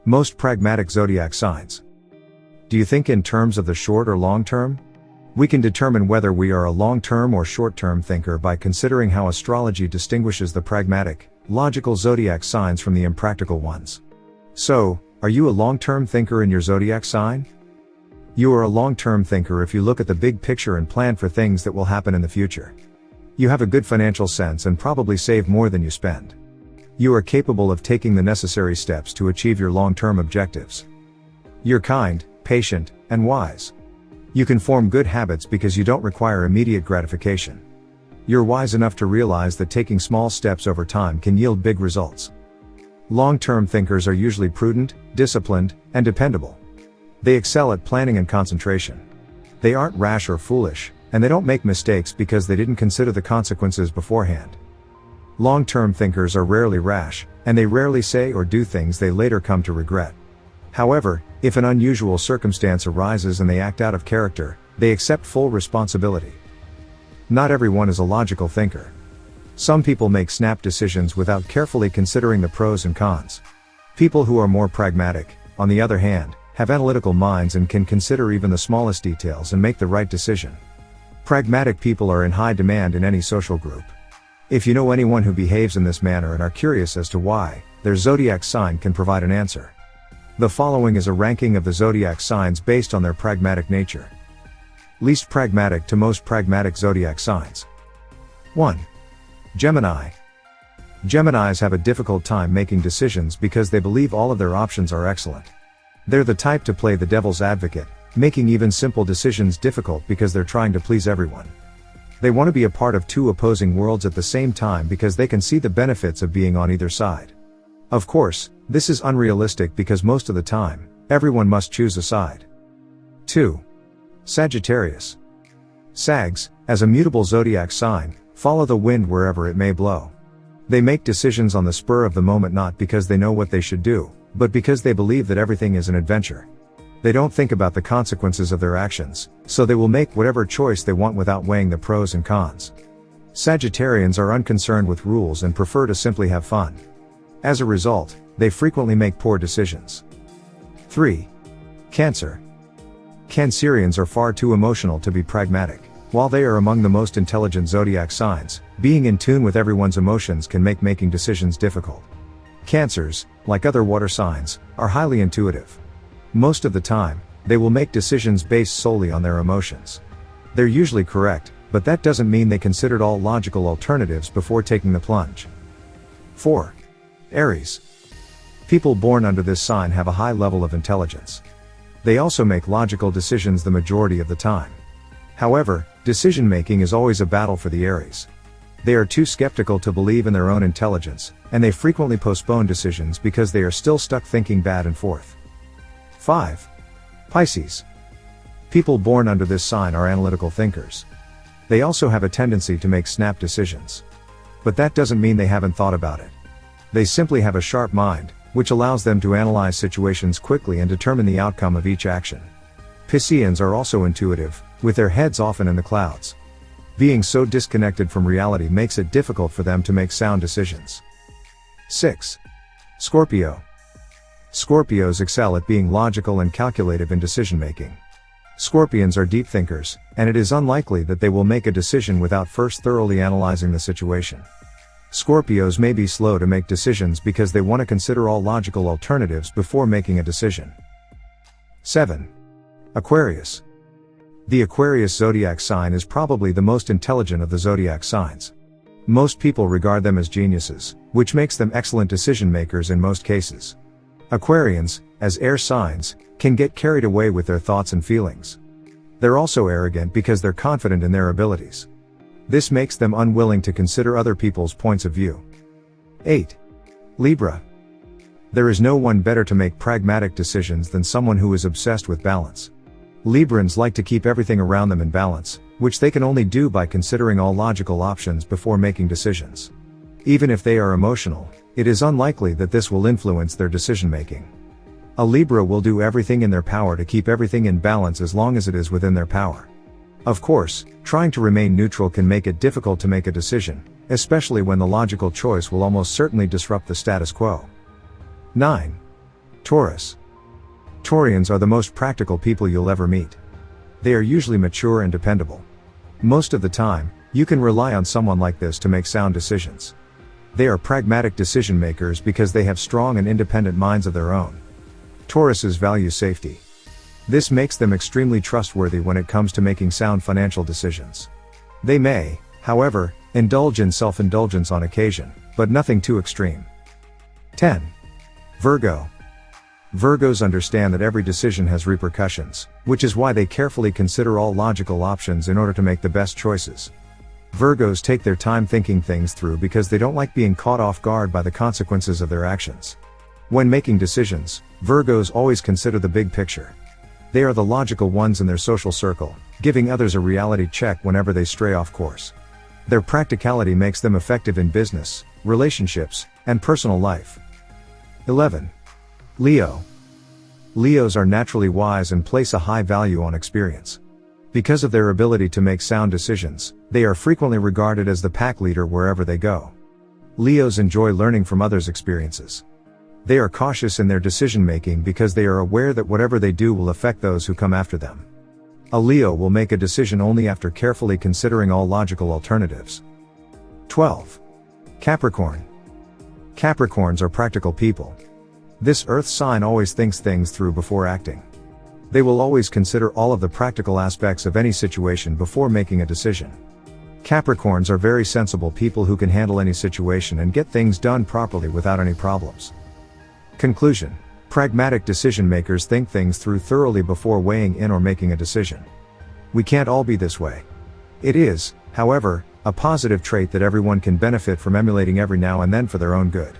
Most pragmatic zodiac signs. Do you think in terms of the short or long term? We can determine whether we are a long-term or short-term thinker by considering how astrology distinguishes the pragmatic, logical zodiac signs from the impractical ones. So, are you a long-term thinker in your zodiac sign? You are a long-term thinker if you look at the big picture and plan for things that will happen in the future. You have a good financial sense and probably save more than you spend. You are capable of taking the necessary steps to achieve your long-term objectives. You're kind, patient, and wise. You can form good habits because you don't require immediate gratification. You're wise enough to realize that taking small steps over time can yield big results. Long-term thinkers are usually prudent, disciplined, and dependable. They excel at planning and concentration. They aren't rash or foolish, and they don't make mistakes because they didn't consider the consequences beforehand. Long-term thinkers are rarely rash, and they rarely say or do things they later come to regret. However, if an unusual circumstance arises and they act out of character, they accept full responsibility. Not everyone is a logical thinker. Some people make snap decisions without carefully considering the pros and cons. People who are more pragmatic, on the other hand, have analytical minds and can consider even the smallest details and make the right decision. Pragmatic people are in high demand in any social group. If you know anyone who behaves in this manner and are curious as to why, their zodiac sign can provide an answer. The following is a ranking of the zodiac signs based on their pragmatic nature. Least pragmatic to most pragmatic zodiac signs. 1. Gemini. Geminis have a difficult time making decisions because they believe all of their options are excellent. They're the type to play the devil's advocate, making even simple decisions difficult because they're trying to please everyone. They want to be a part of two opposing worlds at the same time because they can see the benefits of being on either side. Of course, this is unrealistic because most of the time, everyone must choose a side. 2. Sagittarius. Sags, as a mutable zodiac sign, follow the wind wherever it may blow. They make decisions on the spur of the moment not because they know what they should do, but because they believe that everything is an adventure. They don't think about the consequences of their actions, so they will make whatever choice they want without weighing the pros and cons. Sagittarians are unconcerned with rules and prefer to simply have fun. As a result, they frequently make poor decisions. 3. Cancer. Cancerians are far too emotional to be pragmatic. While they are among the most intelligent zodiac signs, being in tune with everyone's emotions can make making decisions difficult. Cancers, like other water signs, are highly intuitive. Most of the time, they will make decisions based solely on their emotions. They're usually correct, but that doesn't mean they considered all logical alternatives before taking the plunge. 4. Aries. People born under this sign have a high level of intelligence. They also make logical decisions the majority of the time. However, decision-making is always a battle for the Aries. They are too skeptical to believe in their own intelligence, and they frequently postpone decisions because they are still stuck thinking back and forth. 5. Pisces. People born under this sign are analytical thinkers. They also have a tendency to make snap decisions. But that doesn't mean they haven't thought about it. They simply have a sharp mind, which allows them to analyze situations quickly and determine the outcome of each action. Pisceans are also intuitive, with their heads often in the clouds. Being so disconnected from reality makes it difficult for them to make sound decisions. 6. Scorpio. Scorpios excel at being logical and calculative in decision-making. Scorpions are deep thinkers, and it is unlikely that they will make a decision without first thoroughly analyzing the situation. Scorpios may be slow to make decisions because they want to consider all logical alternatives before making a decision. 7. Aquarius. The Aquarius zodiac sign is probably the most intelligent of the zodiac signs. Most people regard them as geniuses, which makes them excellent decision makers in most cases. Aquarians, as air signs, can get carried away with their thoughts and feelings. They're also arrogant because they're confident in their abilities. This makes them unwilling to consider other people's points of view. 8. Libra. There is no one better to make pragmatic decisions than someone who is obsessed with balance. Librans like to keep everything around them in balance, which they can only do by considering all logical options before making decisions. Even if they are emotional, it is unlikely that this will influence their decision-making. A Libra will do everything in their power to keep everything in balance as long as it is within their power. Of course, trying to remain neutral can make it difficult to make a decision, especially when the logical choice will almost certainly disrupt the status quo. 9. Taurus. Taurians are the most practical people you'll ever meet. They are usually mature and dependable. Most of the time, you can rely on someone like this to make sound decisions. They are pragmatic decision makers because they have strong and independent minds of their own. Tauruses value safety. This makes them extremely trustworthy when it comes to making sound financial decisions. They may, however, indulge in self-indulgence on occasion, but nothing too extreme. 10. Virgo. Virgos understand that every decision has repercussions, which is why they carefully consider all logical options in order to make the best choices. Virgos take their time thinking things through because they don't like being caught off guard by the consequences of their actions. When making decisions, Virgos always consider the big picture. They are the logical ones in their social circle, giving others a reality check whenever they stray off course. Their practicality makes them effective in business, relationships, and personal life. 11. Leo. Leos are naturally wise and place a high value on experience. Because of their ability to make sound decisions, they are frequently regarded as the pack leader wherever they go. Leos enjoy learning from others' experiences. They are cautious in their decision-making because they are aware that whatever they do will affect those who come after them. A Leo will make a decision only after carefully considering all logical alternatives. 12. Capricorn. Capricorns are practical people. This earth sign always thinks things through before acting. They will always consider all of the practical aspects of any situation before making a decision. Capricorns are very sensible people who can handle any situation and get things done properly without any problems. Conclusion. Pragmatic decision makers think things through thoroughly before weighing in or making a decision. We can't all be this way. It is, however, a positive trait that everyone can benefit from emulating every now and then for their own good.